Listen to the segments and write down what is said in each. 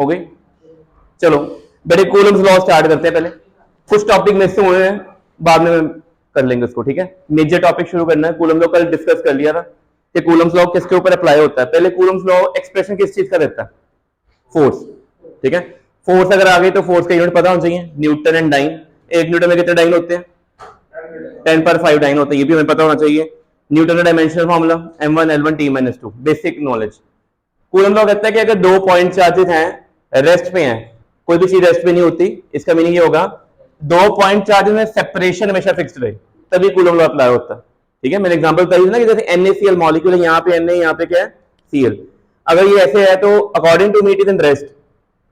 हो गई। चलो बड़े कूलम्स लॉ स्टार्ट करते हैं। पहले कुछ टॉपिक में से हुए हैं, बाद में कर लेंगे उसको, ठीक है। मेजर टॉपिक शुरू करना है। कूलम लॉ कल डिस्कस कर लिया था कि कूलम्स लॉ किसके ऊपर अप्लाई होता है। पहले कूलम्स लॉ एक्सप्रेशन किस चीज का देता है? फोर्स, ठीक है। फोर्स अगर आ गई तो फोर्स का यूनिट पता होना चाहिए, न्यूटन एंड डाइन। एक न्यूटन में कितने डाइन होते हैं? 10⁵ डाइन होते हैं, ये भी हमें पता होना चाहिए। न्यूटन का dimensional formula m1 L1 T-2, basic knowledge. Coulomb law कहता है कि अगर 2 पॉइंट चार्जेस हैं, रेस्ट पे हैं, कोई भी चीज रेस्ट पे नहीं होती, इसका मीनिंग ये होगा 2 पॉइंट चार्जेस में सेपरेशन हमेशा फिक्स्ड रहे, तभी कूलम लॉ अप्लाई होता है, ठीक है। मैंने एग्जांपल बताई ना कि जैसे NaCl मॉलिक्यूल है, यहाँ पे Na, यहाँ पे क्या है Cl। अगर ये ऐसे है तो according to meet is in rest,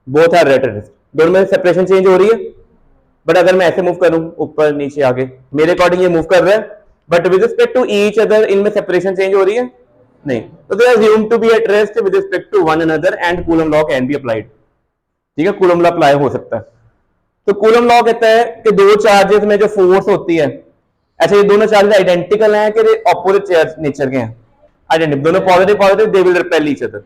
both are at rest, दोनों में सेपरेशन चेंज हो रही है। बट अगर मैं ऐसे मूव करूं ऊपर नीचे आगे, मेरे अकॉर्डिंग ये मूव कर रहा है, but with respect to each other इनमें सेपरेशन चेंज हो रही है नहीं, तो they are assumed to be at rest with respect to one another and Coulomb law can be applied, ठीक है। कूलम लॉ अप्लाई हो सकता है। तो कूलम लॉ कहता है कि दो चार्जेस में जो फोर्स होती है, अच्छा ये दोनों चार्जेस आइडेंटिकल हैं कि ऑपोजिट नेचर के हैं? आइडेंटिकल, दोनों positive positive, they will repel each other.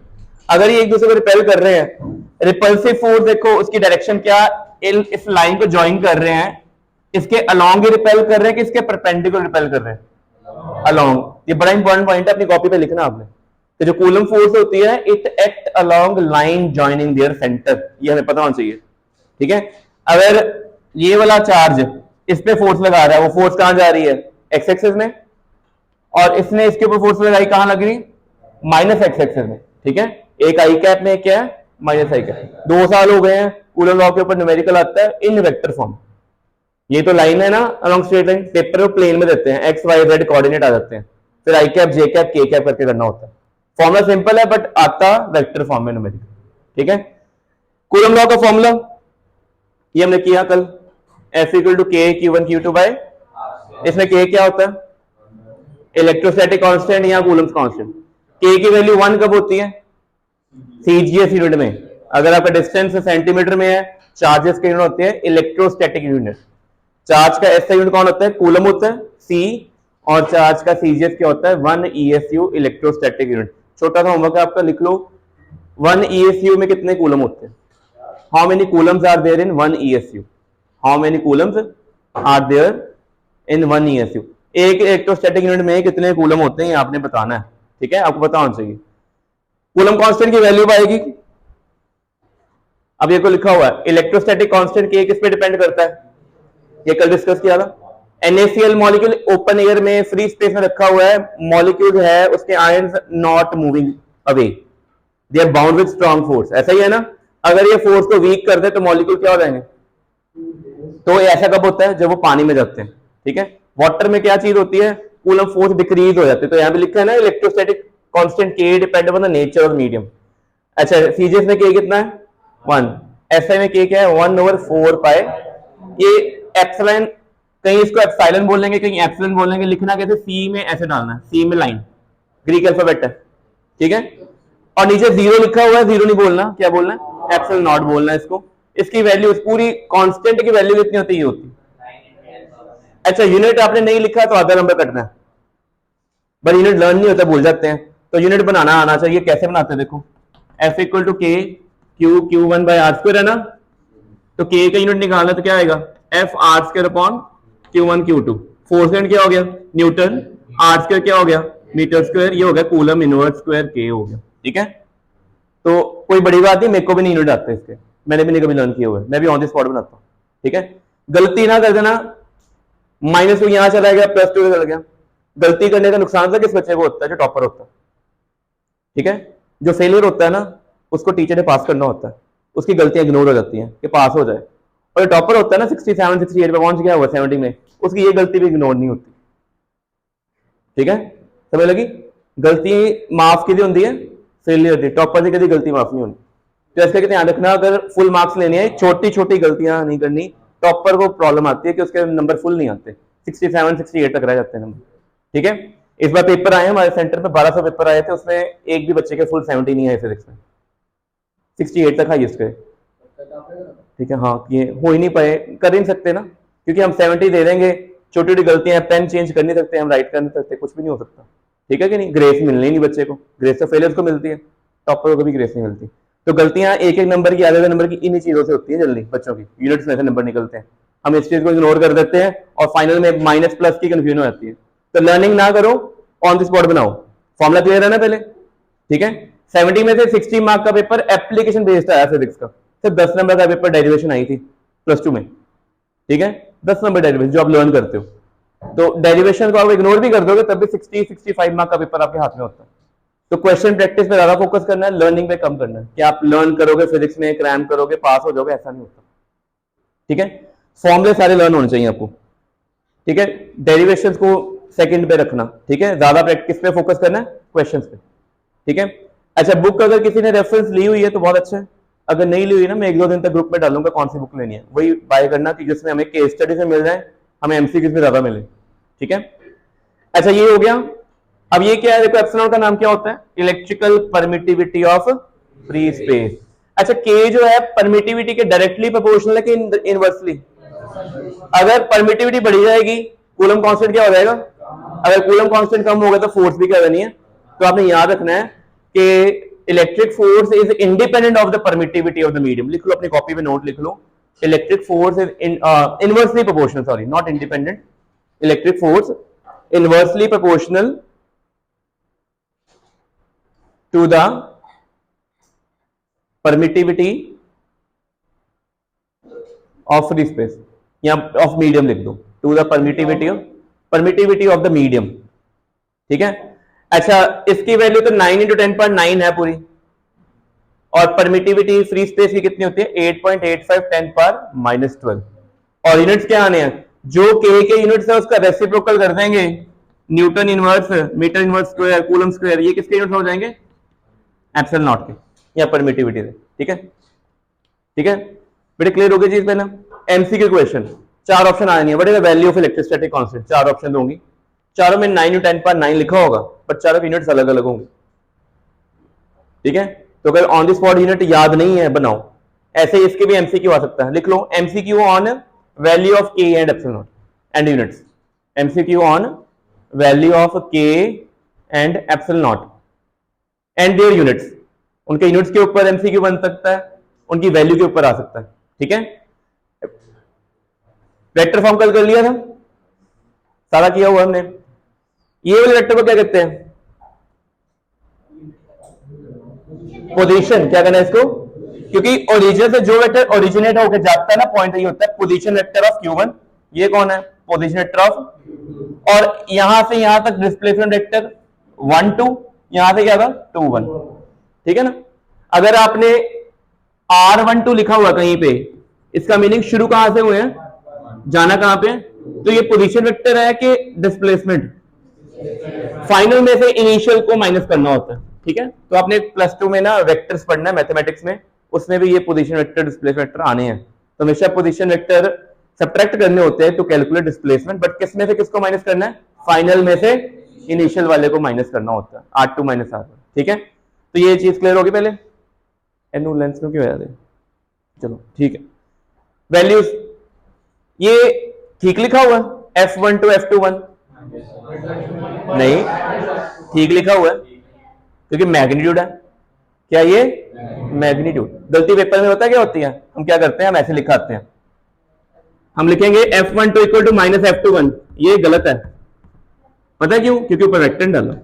अगर ये एक दूसरे को रिपेल कर रहे हैं, रिपल्सिव फोर्स देखो उसकी डायरेक्शन क्या, इस लाइन को ज्वाइन कर रहे हैं, इसके अलोंग ही रिपेल कर रहे हैं कि इसके परपेंडिकुलर रिपेल कर रहे हैं? अलोंग। ये बड़ा इंपॉर्टेंट पॉइंट है, अपनी कॉपी पे लिखना आपने। तो जो कूलम फोर्स होती है, it act along line joining their centre, ये हमें पता होना चाहिए, ठीक है। अगर ये वाला चार्ज इस पे फोर्स लगा रहा है, वो फोर्स कहां जा रही है? एक्स एक्सिस में, और इसने इसके ऊपर फोर्स लगाई कहां लग रही? माइनस एक्स एक्सिस में, ठीक है। एक आई कैप में क्या है? माइनस आई कैप। 2 साल हो गए हैं, कूलम लॉ के ऊपर न्यूमेरिकल आता है इन वेक्टर फॉर्म। ये तो लाइन है ना अलोंग स्ट्रेट लाइन, पेपर में प्लेन में देते हैं, एक्स वाई जेड कोऑर्डिनेट आ जाते हैं, फिर आई कैप जे कैप के कैप करके करना होता है। फॉर्मूला सिंपल है बट आता वेक्टर फॉर्म में न्यूमेरिकल, ठीक है। कूलम लॉ का फॉर्मूला ये हमने किया कल, F इक्वल टू के Q1 Q2 बाय, इसमें के क्या होता है? इलेक्ट्रोस्टैटिक कांस्टेंट या कूलम्स कांस्टेंट। के की वैल्यू 1 कब होती है? सीजीएस यूनिट में। अगर आपका डिस्टेंस सेंटीमीटर में है, चार्जेस के यूनिट होते हैं इलेक्ट्रोस्टैटिक यूनिट। चार्ज का एसआई यूनिट कौन होता है? कूलम होता है सी, और चार्ज का सीजीएस क्या होता है? 1 ESU इलेक्ट्रोस्टैटिक यूनिट। छोटा सा होमवर्क है आपका, लिख लो 1 ESU में कितने कूलम होते हैं? How many coulombs are there in 1 ESU? How many coulombs are there in 1 ESU? एक इलेक्ट्रोस्टैटिक यूनिट में कितने कूलम होते हैं ये आपने बताना है, ठीक है, आपको पता होना चाहिए। कूलम कांस्टेंट की वैल्यू आएगी, अब ये को लिखा हुआ है इलेक्ट्रोस्टैटिक कांस्टेंट के किस पे डिपेंड करता है? ये कल डिस्कस किया था। NaCl मॉलिक्यूल ओपन एयर में फ्री स्पेस में रखा हुआ है, मॉलिक्यूल है उसके ions not moving away, they are bound with strong force, ऐसा ही है ना। अगर ये फोर्स को वीक कर दे तो मॉलिक्यूल क्या हो जाएंगे? तो ऐसा कब होता है? जब वो पानी में जाते हैं, ठीक है। वाटर में क्या चीज होती है? कूलम फोर्स डिक्रीज हो जाती है। तो यहाँ पे लिखा है ना इलेक्ट्रोस्टैटिक कांस्टेंट के depend on the nature of medium. अच्छा सीजीएस में के कितना है? 1। एसआई में के क्या है? 1/4 पाई। ये एप्सिलॉन, कहीं इसको एप्सिलॉन बोल लेंगे, कहीं एप्सिलॉन बोल लेंगे। लिखना कैसे? सी में ऐसे डालना है, सी में लाइन, ग्रीक अल्फाबेट है, ठीक है। और नीचे 0 लिखा हुआ है, 0 नहीं बोलना, क्या बोलना है? एप्सिलॉन नॉट बोलना है इसको। इसकी वैल्यू, पूरी कांस्टेंट की वैल्यू कितनी होती है? ये होती। अच्छा यूनिट आपने नहीं लिखा तो आधा नंबर कटना है, बट यूनिट लर्न नहीं होता, भूल जाते हैं, तो यूनिट बनाना आना चाहिए। कैसे बनाते हैं देखो, F इक्वल टू के Q1 बाय आर स्क्वायर है ना, तो के का यूनिट निकालना तो क्या आएगा? F R square upon Q1 Q2। Force unit क्या हो गया? न्यूटन। आर स्क्वायर क्या हो गया? Metre square. ये हो गया कूलम इनवर्स स्क्वायर के हो गया, ठीक है। तो कोई बड़ी बात नहीं, मेरे को भी नहीं यूनिट आते इसके, मैंने भी नहीं कभी लर्न किए हुए, मैं भी ऑन द स्पॉट बनाता हूँ, ठीक है। गलती ना कर देना, -2 यहां चला गया, +2 चला गया। गलती करने का नुकसान था किस बच्चे को होता है? जो टॉपर होता है, ठीक है। जो फेलियर होता है ना, उसको टीचर ने पास करना होता है, उसकी गलतियां इग्नोर हो जाती हैं कि पास हो जाए। और टॉपर होता है ना 67 68 पे पहुंच गया हुआ 70 में, उसकी ये गलती भी इग्नोर नहीं होती, ठीक है। समझ लगी? गलती माफ की होती है, फेलियर होती है, टॉपर की कभी गलती माफ नहीं होती। तो ऐसे ध्यान रखना, अगर फुल मार्क्स लेने हैं, छोटी छोटी गलतियां नहीं करनी। टॉपर को प्रॉब्लम आती है कि उसके नंबर फुल नहीं आते, 67 68 तक रह जाते हैं नंबर, ठीक है। इस बार पेपर आए हमारे सेंटर पे, 1200 पेपर आए थे, उसमें एक भी बच्चे के फुल 70 नहीं आए फिजिक्स में, 68 तक हाईएस्ट गए, ठीक है। हाँ ये हो ही नहीं पाए, कर ही नहीं सकते ना, क्योंकि हम 70 दे देंगे, छोटी छोटी गलतियां, पेन चेंज कर नहीं सकते, हम राइट कर नहीं सकते, कुछ भी नहीं हो सकता, ठीक है कि नहीं। ग्रेस मिलनी नहीं बच्चे को, ग्रेस तो फेलियर को मिलती है, टॉपर को कभी ग्रेस नहीं मिलती। तो गलतियां एक एक नंबर की, आधे नंबर की इन्हीं चीजों से होती है जल्दी बच्चों की, यूनिट्स में से नंबर निकलते हैं, हम इस चीज को इग्नोर कर देते हैं और फाइनल में माइनस प्लस की कंफ्यूजन हो जाती है। तो लर्निंग ना करो, ऑन द स्पॉट बनाओ। फॉर्मूला क्लियर है ना पहले, ठीक है। 70 में से 60 मार्क का पेपर एप्लीकेशन बेस्ड आया फिजिक्स का, सिर्फ 10 नंबर का पेपर डेरिवेशन आई थी +2 में, ठीक है। 10 नंबर डेरिवेशन जो आप लर्न करते हो, तो डेरिवेशन को आप इग्नोर भी कर दोगे तब भी 60-65 मार्क का पेपर आपके हाथ में होता है। तो क्वेश्चन प्रैक्टिस पे ज्यादा फोकस करना है, लर्निंग पे कम करना है, कि आप लर्न करोगे फिजिक्स में क्रैम करोगे पास हो जाओगे, ऐसा नहीं होता, ठीक है। फॉर्मूले सारे लर्न होने चाहिए आपको, ठीक है। डेरिवेशंस को सेकंड पे रखना, ठीक है, ज्यादा प्रैक्टिस पे फोकस करना है, क्वेश्चंस पे, ठीक है। अच्छा, बुक अगर किसी ने रेफरेंस ली हुई है तो बहुत अच्छा है, अगर नहीं ली हुई ना, मैं 1-2 दिन तक ग्रुप में डालूंगा कौन सी बुक लेनी है, वही बाय करना कि जिसमें हमें केस स्टडी से मिल जाए, हमें एमसीक्यूज में ज्यादा मिले, ठीक है। अच्छा, ये हो गया। अब ये क्या है, देखो एप्सिलॉन का नाम क्या होता है, electrical permittivity of free space. अच्छा, के जो है परमिटिविटी के डायरेक्टली प्रोपोर्शनल है कि इनवर्सली? अगर परमिटिविटी बढ़ी जाएगी कूलम कांस्टेंट क्या हो जाएगा, अगर कूलम कांस्टेंट कम होगा तो फोर्स भी क्या करनी है। तो आपने याद रखना है कि electric force is independent of the permittivity of the medium. लिख लो अपनी कॉपी में, नोट लिख लो, electric force is inversely proportional, sorry not independent, electric force inversely proportional to the permittivity of free space, या ऑफ मीडियम लिख दो, to the permittivity of the medium, ठीक है। अच्छा, इसकी वैल्यू तो 9 × 10⁻9 है पूरी, और परमिटिविटी फ्री स्पेस की कितनी होती है 8.85 10⁻−12। और यूनिट्स क्या आने हैं, जो के यूनिट्स है उसका रेसिप्रोकल कर देंगे, newton inverse, metre inverse square, coulomb square, ये किसके यूनिट्स हो जाएंगे, एप्सिलॉन नॉट के, या परमिटिविटी से, ठीक है, ठीक है। बेटे क्लियर हो गई चीज पहले। एमसीक्यू क्वेश्चन, 4 ऑप्शन आने हैं, what is the value of electrostatic constant, 4 option दूंगी, चारों में 9 × 10⁻9 लिखा होगा, पर चारों के यूनिट्स अलग अलग होंगे, ठीक है। तो अगर ऑन द स्पॉट यूनिट याद नहीं है बनाओ, ऐसे ही इसके भी एमसीक्यू आ सकता है, लिख लो MCQ on value of K and epsilon naught and units, MCQ on value of K and epsilon naught and their units, उनके यूनिट्स के ऊपर एमसीक्यू बन सकता है, उनकी वैल्यू के ऊपर आ सकता है, ठीक है। वेक्टर फॉर्म कल कर लिया था, सारा किया हुआ हमने। ये वाले वेक्टर को क्या कहते हैं, पोजीशन, क्या करना है इसको, क्योंकि ओरिजिन से जो वेक्टर ओरिजिनेट होकर जाता है ना, पॉइंट ये होता है पोजीशन वेक्टर ऑफ q1, ये कौन है, पोजीशन वेक्टर ऑफ, और यहां से यहां तक डिस्प्लेसमेंट वेक्टर 1 2, यहां से क्या था 2 1, ठीक है ना। अगर आपने r12 लिखा हुआ कहीं पे, इसका मीनिंग शुरू कहां से हुए हैं, जाना कहां पे, तो ये पोजीशन वेक्टर है कि डिस्प्लेसमेंट, फाइनल में से इनिशियल को माइनस करना होता है, ठीक है। तो आपने +2 में ना वेक्टर्स पढ़ना है मैथमेटिक्स में, उसमें भी ये पोजीशन वेक्टर डिस्प्लेसमेंट वेक्टर आने हैं, तो हमेशा पोजीशन वेक्टर सब्ट्रैक्ट करने होते हैं टू कैलकुलेट डिस्प्लेसमेंट, बट किस में से किसको माइनस करना है, फाइनल में से इनिशियल वाले को माइनस करना होता है, R2 - R1, ठीक है। तो ये चीज क्लियर होगी पहले, एनु लेंस में क्यों याद है, चलो ठीक है। वैल्यूज ये ठीक लिखा हुआ है, F12 F21 नहीं ठीक लिखा हुआ है क्योंकि मैग्नीट्यूड है, क्या ये मैग्नीट्यूड, गलती पेपर में होता है क्या होती है, हम क्या करते हैं, हम ऐसे लिखाते हैं, हम लिखेंगे F12 = -F21, ये गलत है, पता है क्यों, क्योंकि ऊपर वेक्टर डालो,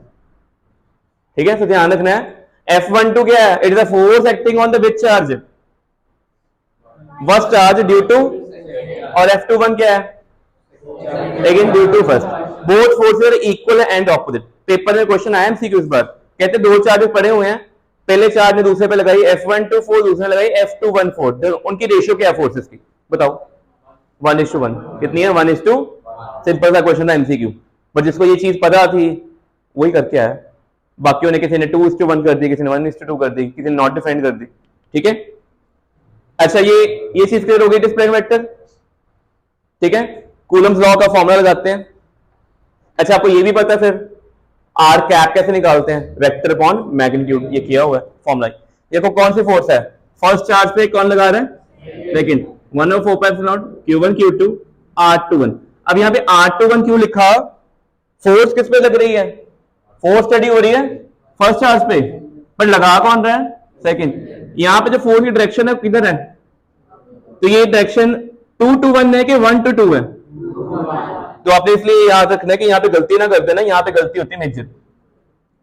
ठीक है। तो ध्यान रखना है, F12 क्या है, it is a force acting on the which charge, first charge due to, और F21 क्या है, again due to first, both forces are equal and opposite. Paper में क्वेश्चन आया एमसीक्यू इस बार, कहते दो चार्जेस पड़े हुए हैं, पहले चार्ज ने दूसरे पे लगाई F12 4, दूसरे ने लगाई F21 4, उनकी रेशियो क्या है फोर्सेस की, बताओ 1:1 कितनी है, 1:2, सिंपल सा क्वेश्चन था एमसीक्यू, बट जिसको ये चीज पता थी वही करके आया, बाकियों ने किसी ने 2:1 कर दी, किसी ने 1:2 कर दी, किसी ने नॉट डिफाइंड कर दी, ठीक है। अच्छा, ये चीज क्लियर हो गई डिस्प्लेसमेंट वेक्टर, ठीक है। कूलम्स लॉ का फॉर्मूला लगाते हैं। अच्छा, आपको ये भी पता है फिर आर कैप कैसे निकालते हैं, वेक्टर अपॉन मैग्नीट्यूड, ये किया हुआ है फॉर्मूला। देखो कौन सी फोर्स है, फर्स्ट चार्ज पे कौन लगा रहा है, सेकंड, 1/4πε0 q1 q2 r21। अब यहाँ पे r21 क्यों लिखा, फोर्स किस पे लग रही है, फोर्स स्टडी हो रही है फर्स्ट चार्ज पे, पर लगा कौन रहा है, सेकंड, यहां पे जो फोर्स की डायरेक्शन है किधर है, तो ये डायरेक्शन 2 to 1 है कि 1 to 2 है, तो आपने इसलिए याद रखना है कि यहां पे गलती ना कर देना, यहां पे गलती होती है मेजर।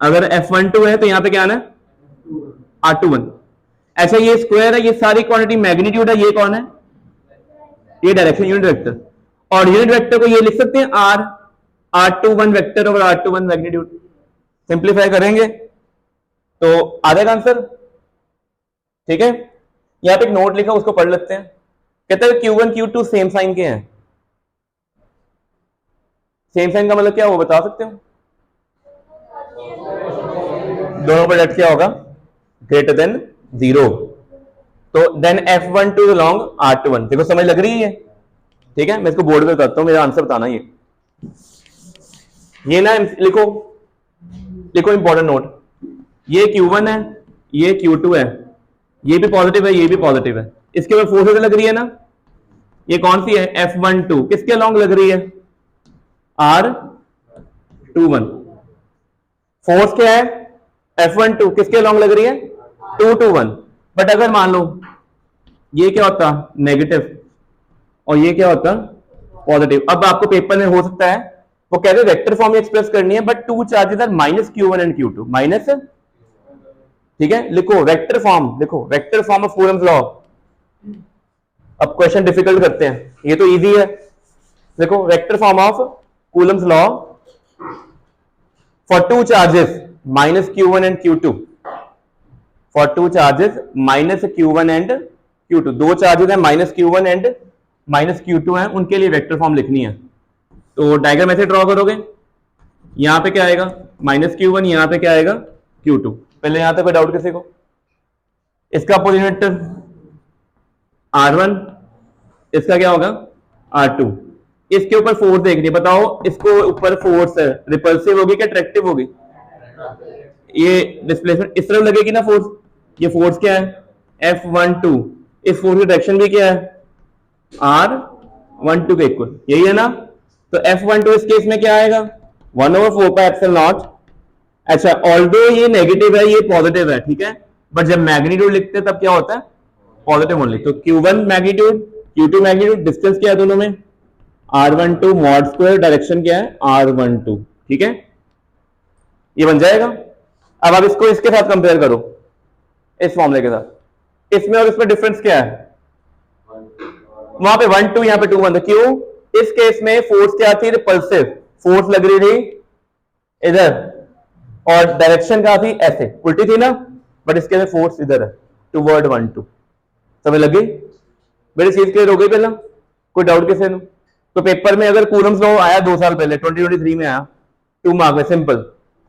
अगर F12 है तो यहां पे क्या आना है R21। ऐसा ये स्क्वायर है, ये सारी क्वांटिटी मैग्नीट्यूड है, ये कौन है, ये डायरेक्शन यूनिट वेक्टर, और यूनिट वेक्टर को ये लिख सकते हैं R21 वेक्टर और R21 मैग्नीट्यूड। सिंप्लीफाई करेंगे तो आ जाएगा आंसर। ठीक है, यहां पे एक नोट लिखा उसको पढ़ लेते हैं। कहते हैं Q1 Q2 सेम साइन के हैं। सेम साइन का मतलब क्या वो बता सकते हो, दोनों प्रोडक्ट क्या होगा, ग्रेटर देन 0, तो देन F12 along R21। देखो समझ लग रही है, ठीक है। मैं इसको बोर्ड पे बताता हूं, मेरा आंसर बताना। ये ना लिखो, लिखो इंपॉर्टेंट नोट, ये Q1 है, ये Q2 है, ये भी पॉजिटिव है, ये भी पॉजिटिव है, इसके ऊपर फोर्स लग रही है ना, ये कौन सी है F12, किसके अलॉन्ग लग रही है R21। फोर्स क्या है F12 किसके अलॉन्ग लग रही है 2 to 1। बट अगर मान लो ये क्या होता नेगेटिव और ये क्या होता पॉजिटिव, अब आपको पेपर में हो सकता है वो कहते हैं वेक्टर फॉर्म में एक्सप्रेस करनी है, but two charges are minus Q1 and Q2 minus, ठीक है। लिखो वेक्टर फॉर्म, लिखो vector form of Coulomb's law. अब क्वेश्चन डिफिकल्ट करते हैं, ये तो इजी है। देखो vector form of Coulomb's law for two charges minus Q1 and Q2, for two charges minus Q1 and Q2, दो चार्जेस है minus Q1 and minus Q2 है, उनके लिए वेक्टर फॉर्म लिखनी है। तो डायग्राम ऐसे ड्रॉ करोगे, यहां पे क्या आएगा माइनस Q1, यहां पे क्या आएगा Q2। पहले यहां तक कोई डाउट किसी को, इसका अपोजिट वेक्टर R1, इसका क्या होगा R2। इसके ऊपर फोर्स देखनी, बताओ इसको ऊपर फोर्स है रिपल्सिव होगी क्या अट्रैक्टिव होगी, ये डिस्प्लेसमेंट इस तरफ लगेगी ना फोर्स, ये फोर्स क्या है F12, इस फोर्स की डायरेक्शन भी क्या है R12 के इक्वल, यही है ना। तो F12 इस केस में क्या आएगा 1/4πε0। अच्छा ऑल्दो ये नेगेटिव है ये पॉजिटिव है, ठीक है, बट जब मैग्नीट्यूड लिखते हैं तब क्या होता है पॉजिटिव ओनली। तो Q1 magnitude Q2 magnitude, distance क्या है दोनों में R12 मॉड स्क्वायर, डायरेक्शन क्या है R12, ठीक है, ये बन जाएगा। अब आप इसको इसके साथ कंपेयर करो, इस फॉर्मूले के साथ, इसमें और इसमें डिफरेंस क्या है, वहां पे 1 2 यहां पे 2 1 था, क्यों, इस केस में फोर्स क्या थी रिपल्सिव, फोर्स लग रही थी इधर और डायरेक्शन क्या थी ऐसे उल्टी थी ना, बट इसके में फोर्स इधर है टुवर्ड 1 2। समझ लग गई, मेरी चीज क्लियर हो गई पहला, कोई डाउट किसी ने। तो पेपर में अगर कूलम्स लॉ आया 2 साल पहले 2023 में आया 2 मार्क में, सिंपल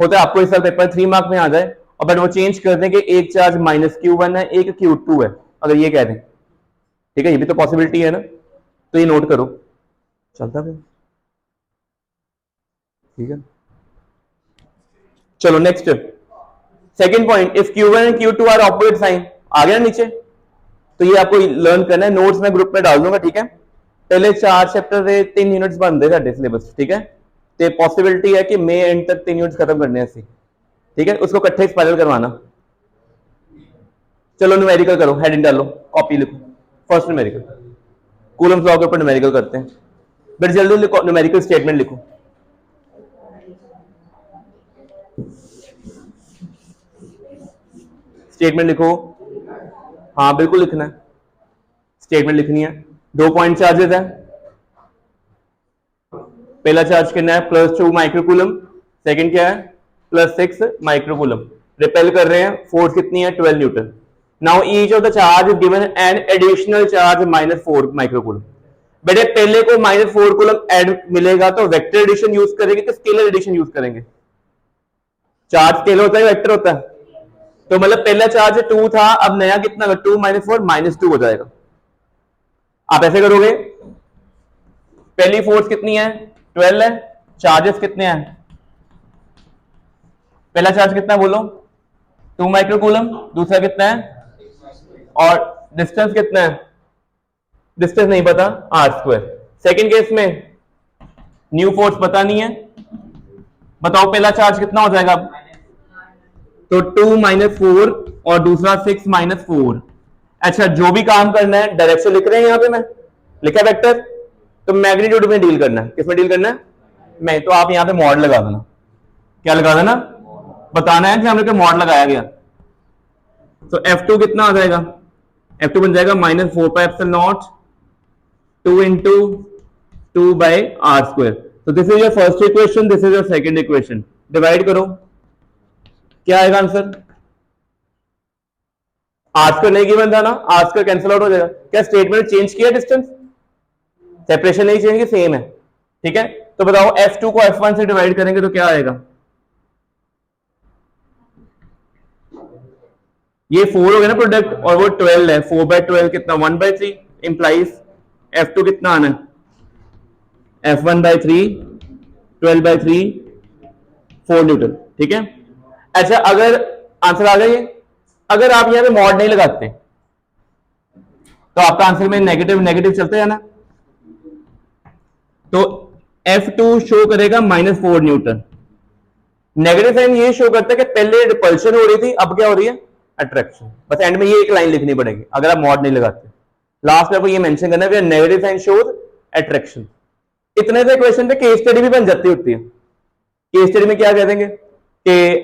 होता है आपको इस साल पेपर 3 मार्क में आ जाए, और बट वो चेंज कर दें कि एक चार्ज माइनस Q1 है एक Q2 है, अगर ये कह दें, ठीक है, ये भी तो पॉसिबिलिटी है ना, तो ये नोट करो, चलता है, ठीक है। चलो next second point, if Q1 and Q2 are opposite sign, आ गया नीचे, तो ये आपको लर्न करना है, नोट्स में ग्रुप में डाल दूंगा, ठीक है। पहले 4 चैप्टर से 3 यूनिट्स बंद है साडे सिलेबस, ठीक है, तो पॉसिबिलिटी है कि मई एंड तक 3 यूनिट्स खत्म करने हैं, ठीक है, उसको इकट्ठे स्पाइरल करवाना। चलो न्यूमेरिकल करो, हेडिंग डालो, कॉपी लिखो, फर्स्ट न्यूमेरिकल, कूलम्स लॉ के ऊपर न्यूमेरिकल करते हैं, बट जल्दी लिखो, न्यूमेरिकल स्टेटमेंट लिखो। स्टेटमेंट लिखो, हाँ बिल्कुल लिखना है, स्टेटमेंट लिखनी है। 2 पॉइंट चार्जेस है, पहला चार्ज कितना है +2 माइक्रोकूलम, सेकंड क्या है +6 माइक्रोकूलम, रिपेल कर रहे हैं, फोर्स कितनी है 12 Newton. Now each of the charge is given an additional charge -4 microcoulomb. बेटे पहले को -4 कूलम ऐड मिलेगा तो वेक्टर एडिशन यूज करेंगे कि स्केलर एडिशन यूज करेंगे, चार्ज स्केलर होता है वेक्टर होता है, तो मतलब पहला चार्ज 2 था, अब नया कितना 2 - 4 -2 हो जाएगा। आप ऐसे करोगे, पहली फोर्स कितनी है 12 है, चार्जेस कितने हैं, पहला चार्ज कितना है बोलो 2 माइक्रोकूलम, दूसरा कितना है और डिस्टेंस कितना है, डिस्टेंस नहीं पता r²। सेकंड केस में न्यू फोर्स पता नहीं है, बताओ पहला चार्ज कितना हो जाएगा, तो 2 - 4 और दूसरा 6 माइनस 4। अच्छा, जो भी काम करना है डायरेक्शन लिख रहे हैं यहां पे, मैं लिखा वेक्टर, तो मैग्नीट्यूड में डील करना है। किसमें डील करना है? मैं तो आप यहां पे मॉड लगा देना। क्या लगा देना? बताना है कि हमने मॉड लगाया गया। तो F2 कितना आ जाएगा? F2 बन जाएगा minus 4πε0 2 into 2 by R square. तो this is your first equation, this is your second equation. Divide करो, क्या आएगा आंसर? आर स्क्वायर नहीं गिवन था ना, आर स्क्वायर कैंसिल आउट हो जाएगा। क्या स्टेटमेंट चेंज किया? डिस्टेंस, सेपरेशन नहीं चेंज की, सेम है। ठीक है, तो बताओ F2 को F1 से डिवाइड करेंगे तो क्या आएगा? ये 4 हो गया ना प्रोडक्ट, और वो 12 है। 4/12 कितना? 1/3 इंप्लाइज F2 कितना आना है? F1/3 12/3 4 Newton. ठीक है। अच्छा, अगर आंसर आ गया ये, अगर आप यहां पे मॉड नहीं लगाते तो आपका आंसर में नेगेटिव नेगेटिव चलते है ना, तो F2 शो करेगा -4 न्यूटन। नेगेटिव साइन ये शो करता है कि पहले रिपल्शन हो रही थी, अब क्या हो रही है? अट्रैक्शन। बस एंड में ये एक लाइन लिखनी पड़ेगी अगर आप मॉड नहीं लगाते। लास्ट में आपको ये मेंशन करना है नेगेटिव साइन शोज अट्रैक्शन। इतने से क्वेश्चन पे केस स्टडी भी बन जाती होती है। केस स्टडी में क्या कह देंगे कि